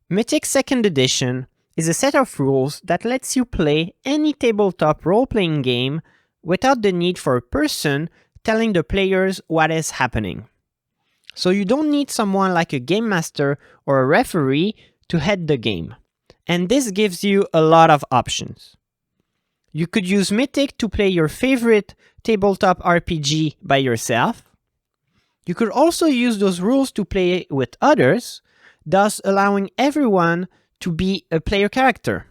Mythic 2nd Edition is a set of rules that lets you play any tabletop role-playing game without the need for a person telling the players what is happening. So you don't need someone like a game master or a referee to head the game. And this gives you a lot of options. You could use Mythic to play your favorite tabletop RPG by yourself. You could also use those rules to play with others, thus allowing everyone to be a player character.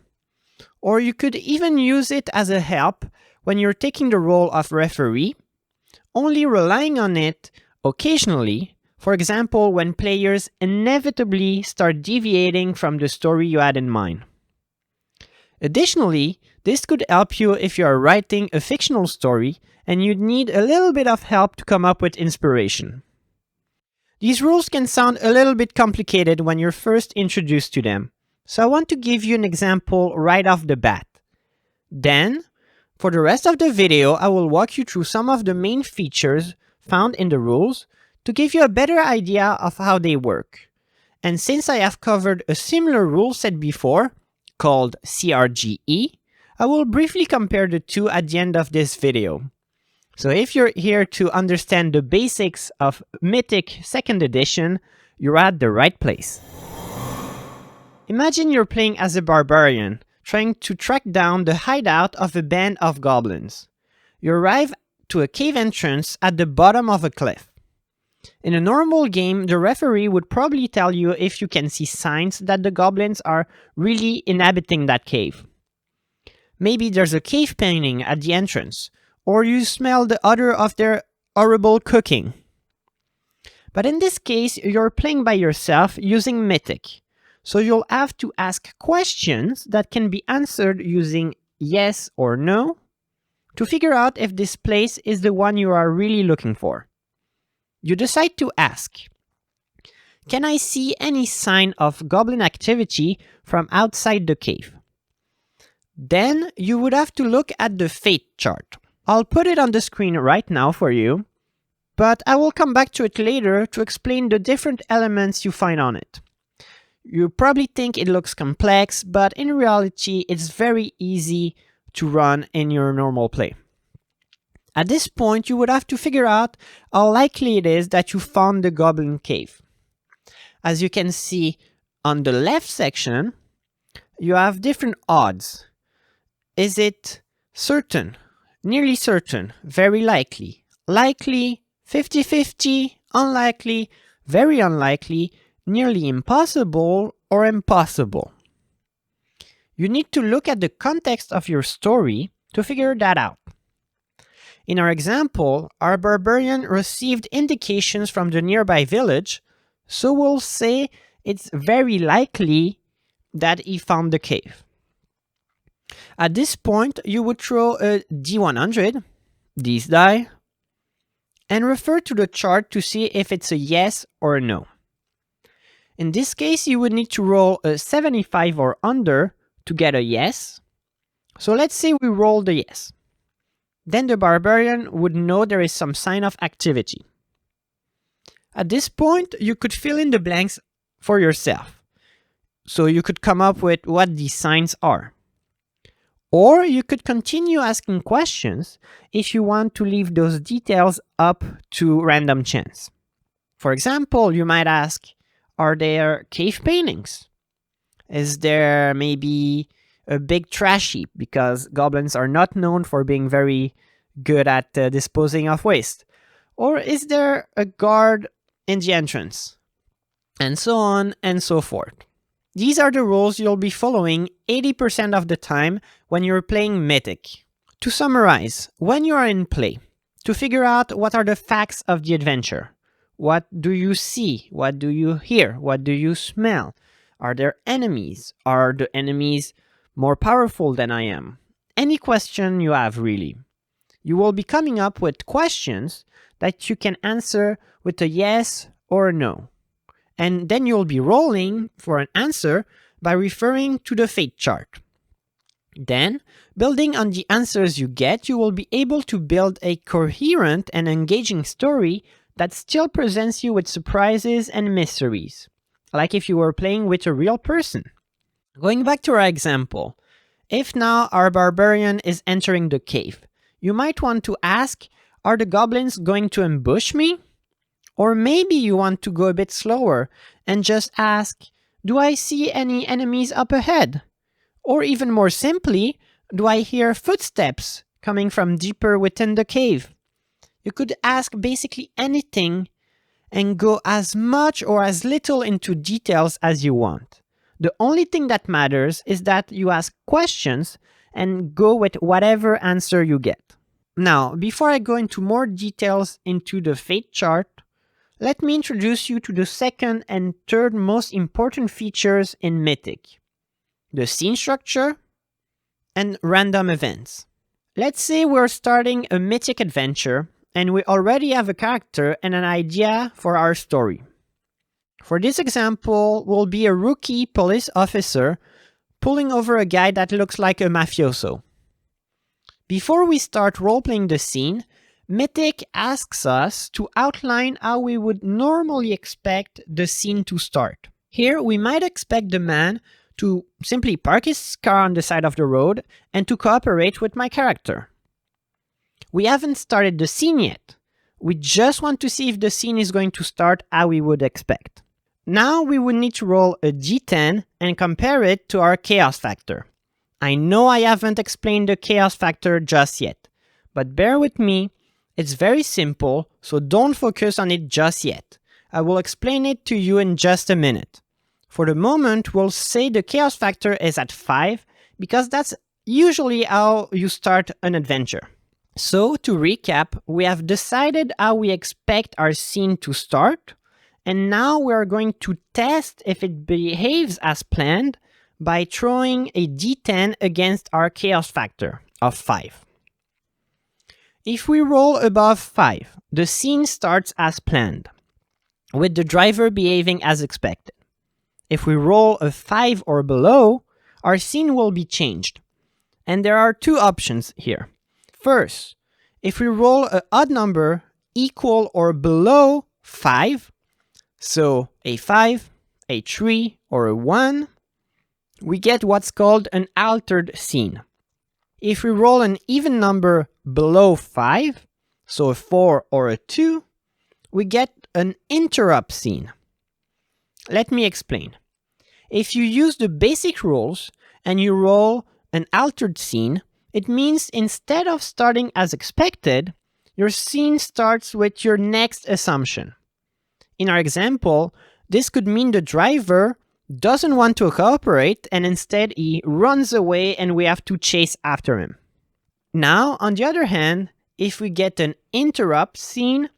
Or you could even use it as a help when you're taking the role of referee, only relying on it occasionally, for example when players inevitably start deviating from the story you had in mind. Additionally, this could help you if you are writing a fictional story and you'd need a little bit of help to come up with inspiration. These rules can sound a little bit complicated when you're first introduced to them, so I want to give you an example right off the bat. Then, for the rest of the video, I will walk you through some of the main features found in the rules to give you a better idea of how they work. And since I have covered a similar rule set before, called CRGE, I will briefly compare the two at the end of this video. So if you're here to understand the basics of Mythic 2nd Edition, you're at the right place. Imagine you're playing as a barbarian, trying to track down the hideout of a band of goblins. You arrive to a cave entrance at the bottom of a cliff. In a normal game, the referee would probably tell you if you can see signs that the goblins are really inhabiting that cave. Maybe there's a cave painting at the entrance, or you smell the odor of their horrible cooking. But in this case, you're playing by yourself using Mythic, so you'll have to ask questions that can be answered using yes or no to figure out if this place is the one you are really looking for. You decide to ask, can I see any sign of goblin activity from outside the cave? Then you would have to look at the fate chart. I'll put it on the screen right now for you, but I will come back to it later to explain the different elements you find on it. You probably think it looks complex, but in reality it's very easy to run in your normal play. At this point, you would have to figure out how likely it is that you found the goblin cave. As you can see on the left section, you have different odds. Is it certain, nearly certain, very likely, likely, 50-50, unlikely, very unlikely, nearly impossible, or impossible? You need to look at the context of your story to figure that out. In our example, our barbarian received indications from the nearby village, so we'll say it's very likely that he found the cave. At this point, you would throw a D100, these die, and refer to the chart to see if it's a yes or a no. In this case, you would need to roll a 75 or under to get a yes. So let's say we roll the yes. Then the barbarian would know there is some sign of activity. At this point, you could fill in the blanks for yourself. So you could come up with what these signs are. Or you could continue asking questions if you want to leave those details up to random chance. For example, you might ask, are there cave paintings? Is there maybe a big trash heap, because goblins are not known for being very good at disposing of waste? Or is there a guard in the entrance? And so on and so forth. These are the rules you'll be following 80% of the time when you're playing Mythic. To summarize, when you are in play, to figure out what are the facts of the adventure. What do you see? What do you hear? What do you smell? Are there enemies? Are the enemies more powerful than I am? Any question you have, really. You will be coming up with questions that you can answer with a yes or a no. And then you'll be rolling for an answer by referring to the fate chart. Then, building on the answers you get, you will be able to build a coherent and engaging story that still presents you with surprises and mysteries. like if you were playing with a real person. Going back to our example, if now our barbarian is entering the cave, you might want to ask, are the goblins going to ambush me? Or maybe you want to go a bit slower and just ask, do I see any enemies up ahead? Or even more simply, do I hear footsteps coming from deeper within the cave? You could ask basically anything and go as much or as little into details as you want. The only thing that matters is that you ask questions and go with whatever answer you get. Now, before I go into more details into the fate chart, let me introduce you to the second and third most important features in Mythic: the scene structure and random events. Let's say we're starting a Mythic adventure and we already have a character and an idea for our story. For this example, we'll be a rookie police officer pulling over a guy that looks like a mafioso. Before we start role-playing the scene, Mythic asks us to outline how we would normally expect the scene to start. Here, we might expect the man to simply park his car on the side of the road and to cooperate with my character. We haven't started the scene yet. We just want to see if the scene is going to start how we would expect. Now we would need to roll a d10 and compare it to our chaos factor. I know I haven't explained the chaos factor just yet, but bear with me, it's very simple, so don't focus on it just yet. I will explain it to you in just a minute. For the moment, we'll say the chaos factor is at 5, because that's usually how you start an adventure. So, to recap, we have decided how we expect our scene to start, and now we are going to test if it behaves as planned by throwing a d10 against our chaos factor of 5. If we roll above 5, the scene starts as planned, with the driver behaving as expected. If we roll a 5 or below, our scene will be changed. And there are two options here. First, if we roll an odd number equal or below 5, so a 5, a 3, or a 1, we get what's called an altered scene. If we roll an even number below 5, so a 4 or a 2, we get an interrupt scene. Let me explain. If you use the basic rules and you roll an altered scene, it means instead of starting as expected, your scene starts with your next assumption. In our example, this could mean the driver doesn't want to cooperate and instead he runs away and we have to chase after him. Now, on the other hand, if we get an interrupt scene,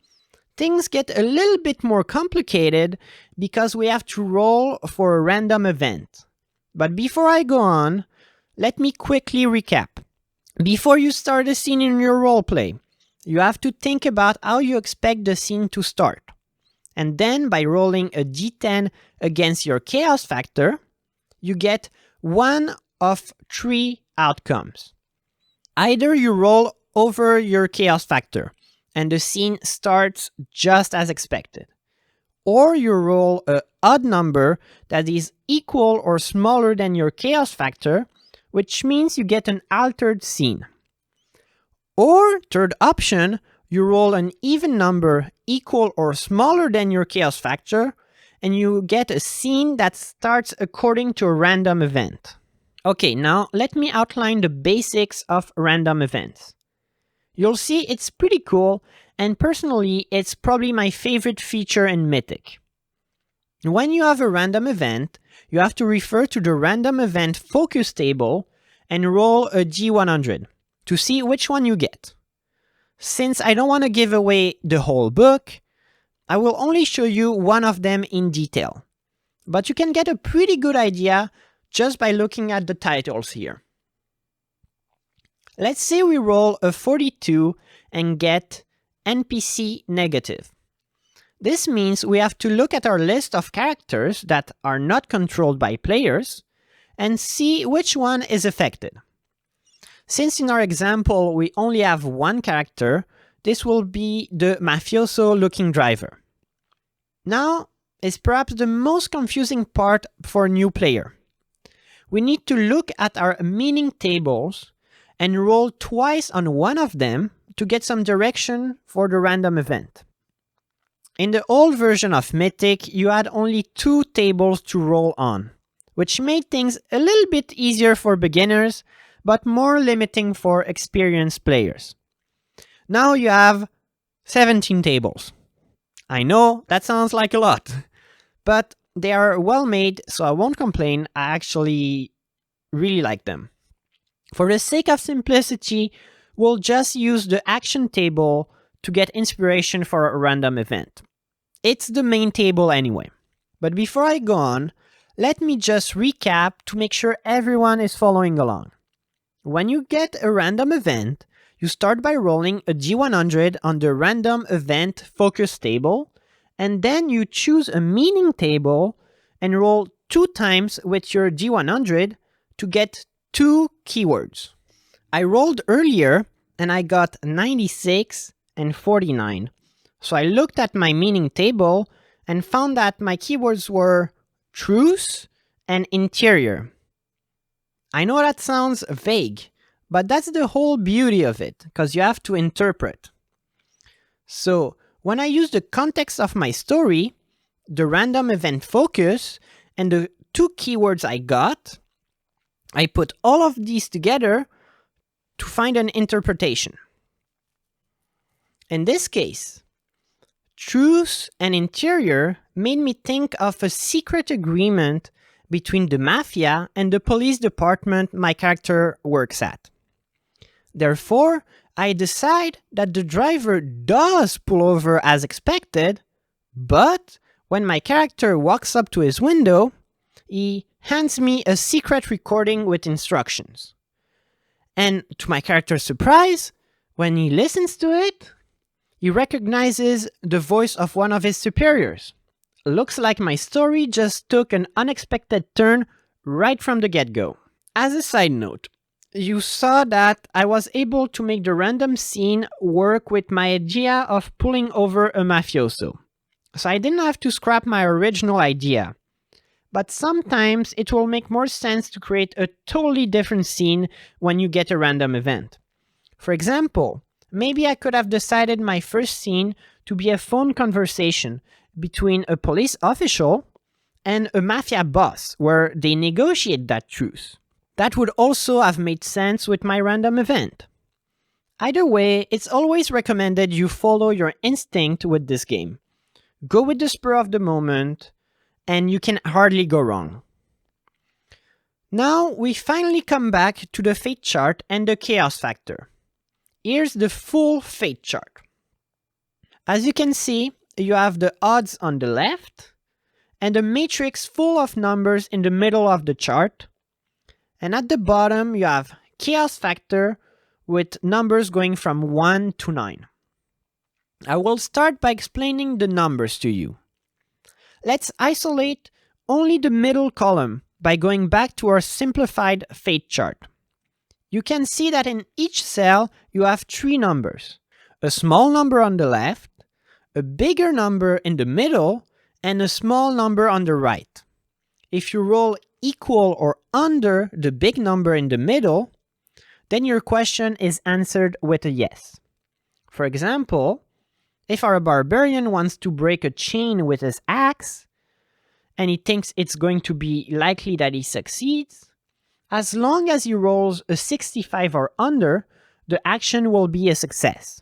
things get a little bit more complicated because we have to roll for a random event. But before I go on, let me quickly recap. Before you start a scene in your roleplay, you have to think about how you expect the scene to start. And then by rolling a d10 against your chaos factor, you get one of 3 outcomes. Either you roll over your chaos factor and the scene starts just as expected, or you roll an odd number that is equal or smaller than your chaos factor, which means you get an altered scene. Or, third option, you roll an even number equal or smaller than your chaos factor, and you get a scene that starts according to a random event. Okay, now let me outline the basics of random events. You'll see it's pretty cool, and personally, it's probably my favorite feature in Mythic. When you have a random event, you have to refer to the random event focus table and roll a d100 to see which one you get. Since I don't want to give away the whole book, I will only show you one of them in detail. But you can get a pretty good idea just by looking at the titles here. Let's say we roll a 42 and get NPC negative. This means we have to look at our list of characters that are not controlled by players and see which one is affected. Since in our example we only have one character, this will be the mafioso looking driver. Now, is perhaps the most confusing part for a new player. We need to look at our meaning tables and roll twice on one of them to get some direction for the random event. In the old version of Mythic, you had only 2 tables to roll on, which made things a little bit easier for beginners, but more limiting for experienced players. Now you have 17 tables. I know that sounds like a lot, but they are well made, so I won't complain. I actually really like them. For the sake of simplicity, we'll just use the action table to get inspiration for a random event. It's the main table anyway. But before I go on, let me just recap to make sure everyone is following along. When you get a random event, you start by rolling a D100 on the random event focus table, and then you choose a meaning table and roll 2 times with your D100 to get 2 keywords. I rolled earlier and I got 96 and 49. So I looked at my meaning table and found that my keywords were truce and interior. I know that sounds vague, but that's the whole beauty of it, because you have to interpret. So when I use the context of my story, the random event focus, and the 2 keywords I got, I put all of these together to find an interpretation. In this case, truce and interior made me think of a secret agreement between the mafia and the police department my character works at. Therefore, I decide that the driver does pull over as expected, but when my character walks up to his window, he hands me a secret recording with instructions. And to my character's surprise, when he listens to it, he recognizes the voice of one of his superiors. Looks like my story just took an unexpected turn right from the get-go. As a side note, you saw that I was able to make the random scene work with my idea of pulling over a mafioso. So I didn't have to scrap my original idea. But sometimes it will make more sense to create a totally different scene when you get a random event. For example, maybe I could have decided my first scene to be a phone conversation between a police official and a mafia boss where they negotiate that truce. That would also have made sense with my random event. Either way, it's always recommended you follow your instinct with this game. Go with the spur of the moment, and you can hardly go wrong. Now we finally come back to the fate chart and the chaos factor. Here's the full fate chart. As you can see, you have the odds on the left, and a matrix full of numbers in the middle of the chart. And at the bottom, you have chaos factor with numbers going from 1 to 9. I will start by explaining the numbers to you. Let's isolate only the middle column by going back to our simplified fate chart. You can see that in each cell you have 3 numbers. A small number on the left, a bigger number in the middle, and a small number on the right. If you roll equal or under the big number in the middle, then your question is answered with a yes. For example, if our barbarian wants to break a chain with his axe, and he thinks it's going to be likely that he succeeds, as long as he rolls a 65 or under, the action will be a success.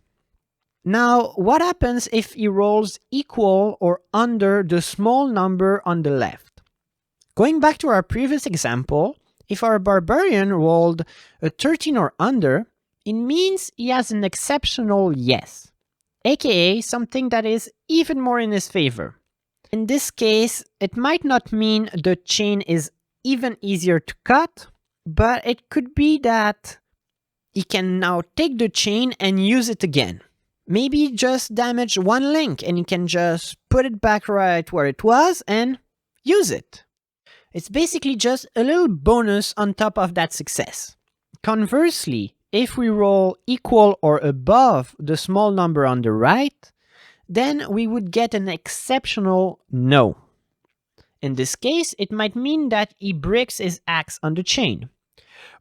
Now, what happens if he rolls equal or under the small number on the left? Going back to our previous example, if our barbarian rolled a 13 or under, it means he has an exceptional yes, aka something that is even more in his favor. In this case, it might not mean the chain is even easier to cut, but it could be that he can now take the chain and use it again. Maybe just damage one link and he can just put it back right where it was and use it. It's basically just a little bonus on top of that success. Conversely, if we roll equal or above the small number on the right, then we would get an exceptional no. In this case, it might mean that he breaks his axe on the chain.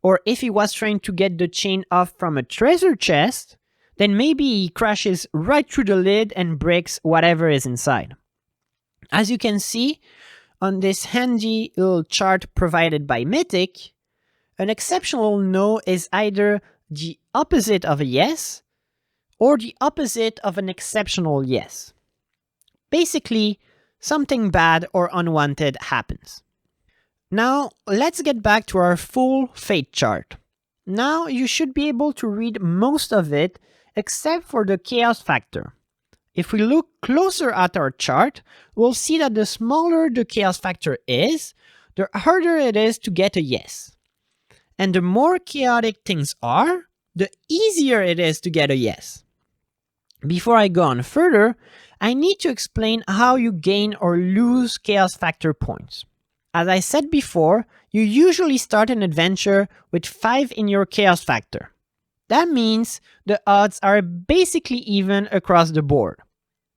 Or if he was trying to get the chain off from a treasure chest, then maybe he crashes right through the lid and breaks whatever is inside. As you can see on this handy little chart provided by Mythic, an exceptional no is either the opposite of a yes or the opposite of an exceptional yes. Basically, something bad or unwanted happens. Now, let's get back to our full fate chart. Now, you should be able to read most of it except for the chaos factor. If we look closer at our chart, we'll see that the smaller the chaos factor is, the harder it is to get a yes. And the more chaotic things are, the easier it is to get a yes. Before I go on further, I need to explain how you gain or lose chaos factor points. As I said before, you usually start an adventure with 5 in your chaos factor. That means the odds are basically even across the board.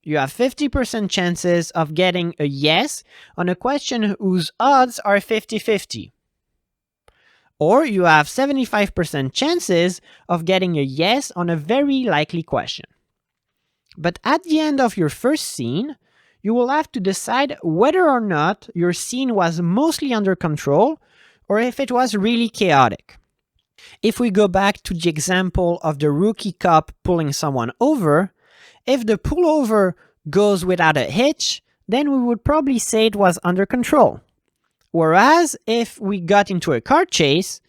You have 50% chances of getting a yes on a question whose odds are 50-50. Or you have 75% chances of getting a yes on a very likely question. But at the end of your first scene, you will have to decide whether or not your scene was mostly under control or if it was really chaotic. If we go back to the example of the rookie cop pulling someone over, if the pullover goes without a hitch, then we would probably say it was under control. Whereas if we got into a car chase,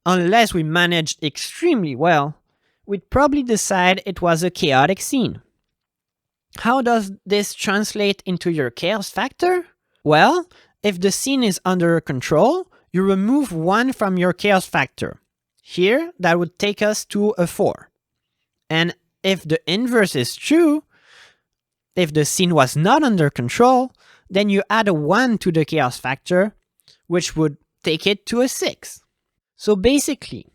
unless we managed extremely well, we'd probably decide it was a chaotic scene. How does this translate into your chaos factor? Well, if the scene is under control, you remove 1 from your chaos factor. Here, that would take us to a 4. And if the inverse is true, if the scene was not under control, then you add a 1 to the chaos factor, which would take it to a 6. So basically,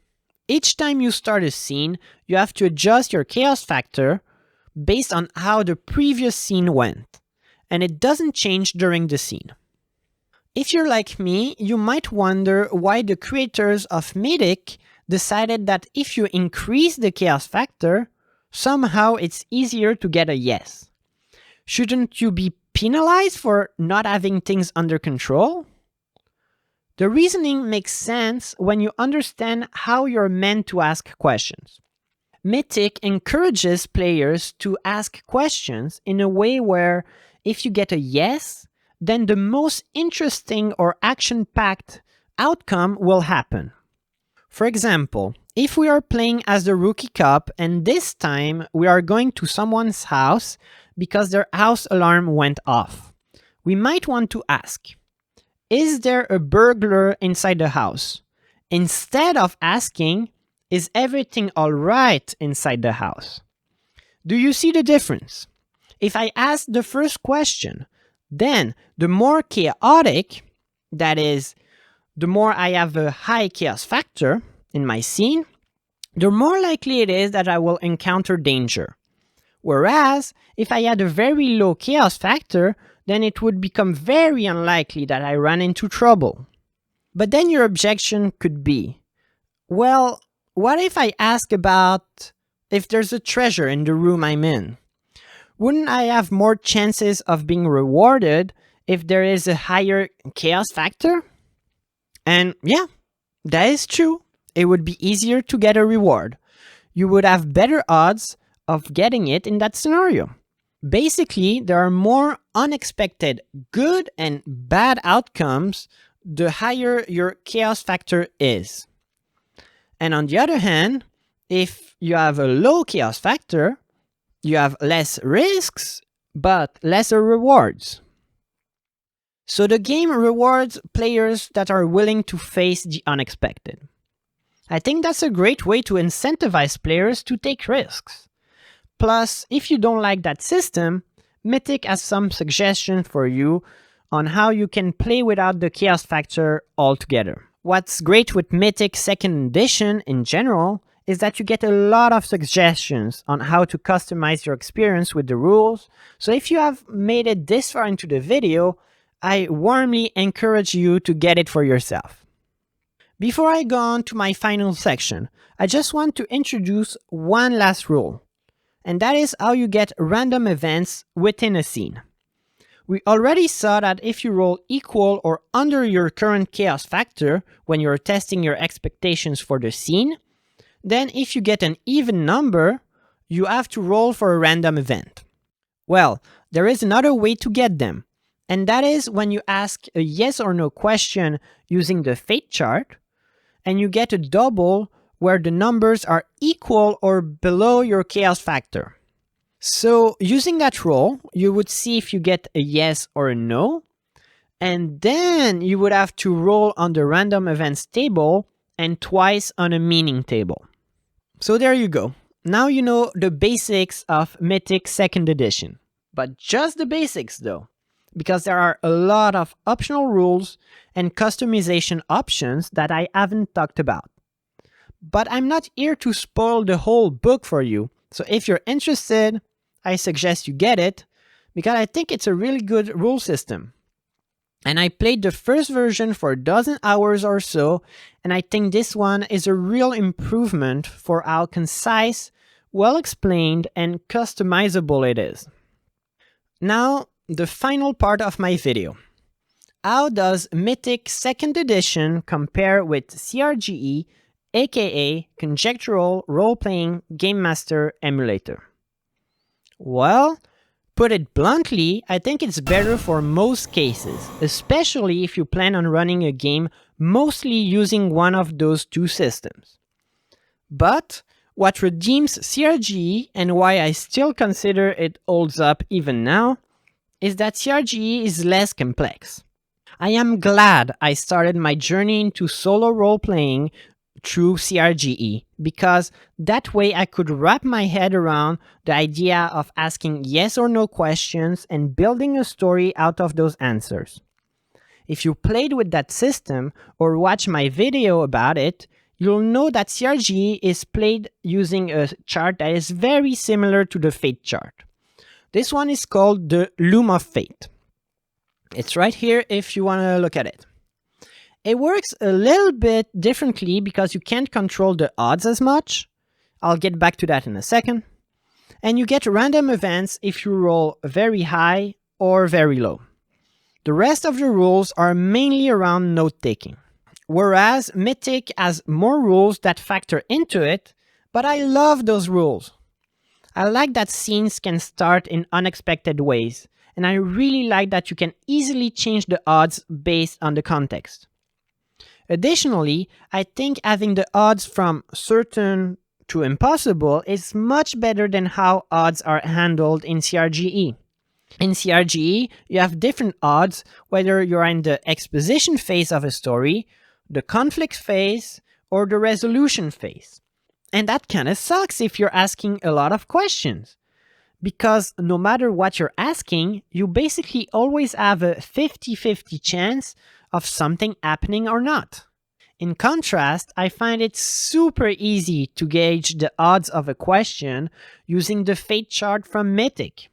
each time you start a scene, you have to adjust your chaos factor based on how the previous scene went, and it doesn't change during the scene. If you're like me, you might wonder why the creators of Mythic decided that if you increase the chaos factor, somehow it's easier to get a yes. Shouldn't you be penalized for not having things under control? The reasoning makes sense when you understand how you're meant to ask questions. Mythic encourages players to ask questions in a way where if you get a yes, then the most interesting or action-packed outcome will happen. For example, if we are playing as the rookie cop and this time we are going to someone's house because their house alarm went off, we might want to ask, is there a burglar inside the house? Instead of asking, is everything alright inside the house? Do you see the difference? If I ask the first question, then the more chaotic, that is, the more I have a high chaos factor in my scene, the more likely it is that I will encounter danger. Whereas, if I had a very low chaos factor, then it would become very unlikely that I run into trouble. But then your objection could be, well, what if I ask about if there's a treasure in the room I'm in? Wouldn't I have more chances of being rewarded if there is a higher chaos factor? And yeah, that is true. It would be easier to get a reward. You would have better odds of getting it in that scenario. Basically, there are more unexpected good and bad outcomes the higher your chaos factor is. And on the other hand, if you have a low chaos factor, you have less risks, but lesser rewards. So the game rewards players that are willing to face the unexpected. I think that's a great way to incentivize players to take risks. Plus, if you don't like that system, Mythic has some suggestions for you on how you can play without the chaos factor altogether. What's great with Mythic 2nd edition in general is that you get a lot of suggestions on how to customize your experience with the rules. So if you have made it this far into the video, I warmly encourage you to get it for yourself. Before I go on to my final section, I just want to introduce one last rule, and that is how you get random events within a scene. We already saw that if you roll equal or under your current chaos factor when you're testing your expectations for the scene, then if you get an even number, you have to roll for a random event. Well, there is another way to get them, and that is when you ask a yes or no question using the fate chart, and you get a double where the numbers are equal or below your chaos factor. So using that roll, you would see if you get a yes or a no, and then you would have to roll on the random events table and twice on a meaning table. So there you go. Now you know the basics of Mythic 2nd edition. But just the basics though, because there are a lot of optional rules and customization options that I haven't talked about. But I'm not here to spoil the whole book for you, so if you're interested, I suggest you get it, because I think it's a really good rule system. And I played the first version for a dozen hours or so, and I think this one is a real improvement for how concise, well explained, and customizable it is. Now, the final part of my video. How does Mythic 2nd edition compare with CRGE, aka Conjectural Roleplaying Gamemaster Emulator? Well, put it bluntly, I think it's better for most cases, especially if you plan on running a game mostly using one of those two systems. But what redeems CRGE and why I still consider it holds up even now is that CRGE is less complex. I am glad I started my journey into solo role-playing through CRGE, because that way I could wrap my head around the idea of asking yes or no questions and building a story out of those answers. If you played with that system or watch my video about it, you'll know that CRGE is played using a chart that is very similar to the Fate chart. This one is called the Loom of Fate. It's right here if you want to look at it. It works a little bit differently because you can't control the odds as much. I'll get back to that in a second. And you get random events if you roll very high or very low. The rest of the rules are mainly around note-taking. Whereas Mythic has more rules that factor into it, but I love those rules. I like that scenes can start in unexpected ways, and I really like that you can easily change the odds based on the context. Additionally, I think having the odds from certain to impossible is much better than how odds are handled in CRGE. In CRGE, you have different odds whether you're in the exposition phase of a story, the conflict phase, or the resolution phase. And that kinda sucks if you're asking a lot of questions, because no matter what you're asking, you basically always have a 50-50 chance of something happening or not. In contrast, I find it super easy to gauge the odds of a question using the fate chart from Mythic.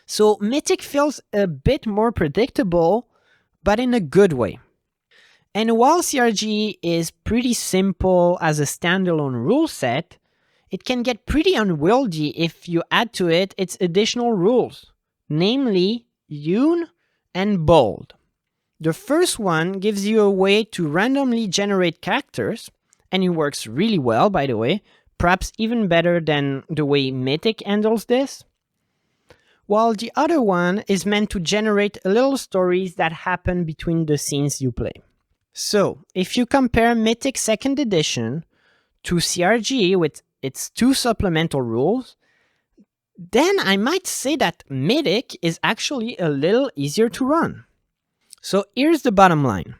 So Mythic feels a bit more predictable, but in a good way. And while CRGE is pretty simple as a standalone rule set, it can get pretty unwieldy if you add to it its additional rules, namely Yoon and Bold. The first one gives you a way to randomly generate characters, and it works really well, by the way, perhaps even better than the way Mythic handles this. While the other one is meant to generate little stories that happen between the scenes you play. So, if you compare Mythic 2nd edition to CRGE with its two supplemental rules, then I might say that Mythic is actually a little easier to run. So here's the bottom line.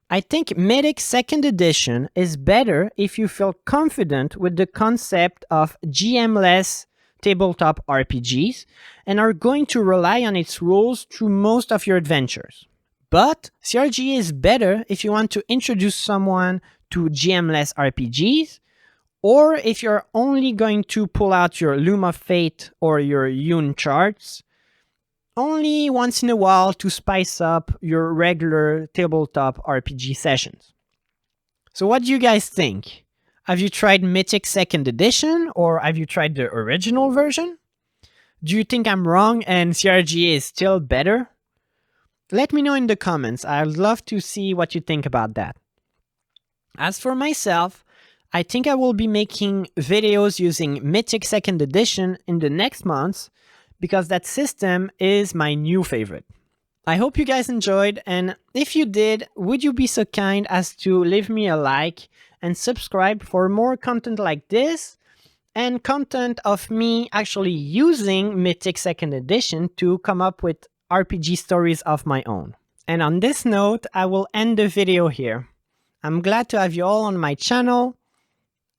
I think Mythic 2nd edition is better if you feel confident with the concept of GMless tabletop RPGs and are going to rely on its rules through most of your adventures. But CRGE is better if you want to introduce someone to GMless RPGs, or if you're only going to pull out your Loom of Fate or your Yoon charts only once in a while to spice up your regular tabletop RPG sessions. So what do you guys think? Have you tried Mythic 2nd edition, or have you tried the original version? Do you think I'm wrong and CRGE is still better? Let me know in the comments. I'd love to see what you think about that. As for myself, I think I will be making videos using Mythic 2nd edition in the next months because that system is my new favorite. I hope you guys enjoyed, and if you did, would you be so kind as to leave me a like and subscribe for more content like this and content of me actually using Mythic 2nd edition to come up with RPG stories of my own. And on this note, I will end the video here. I'm glad to have you all on my channel.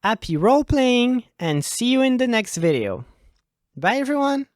Happy role-playing, and see you in the next video. Bye everyone!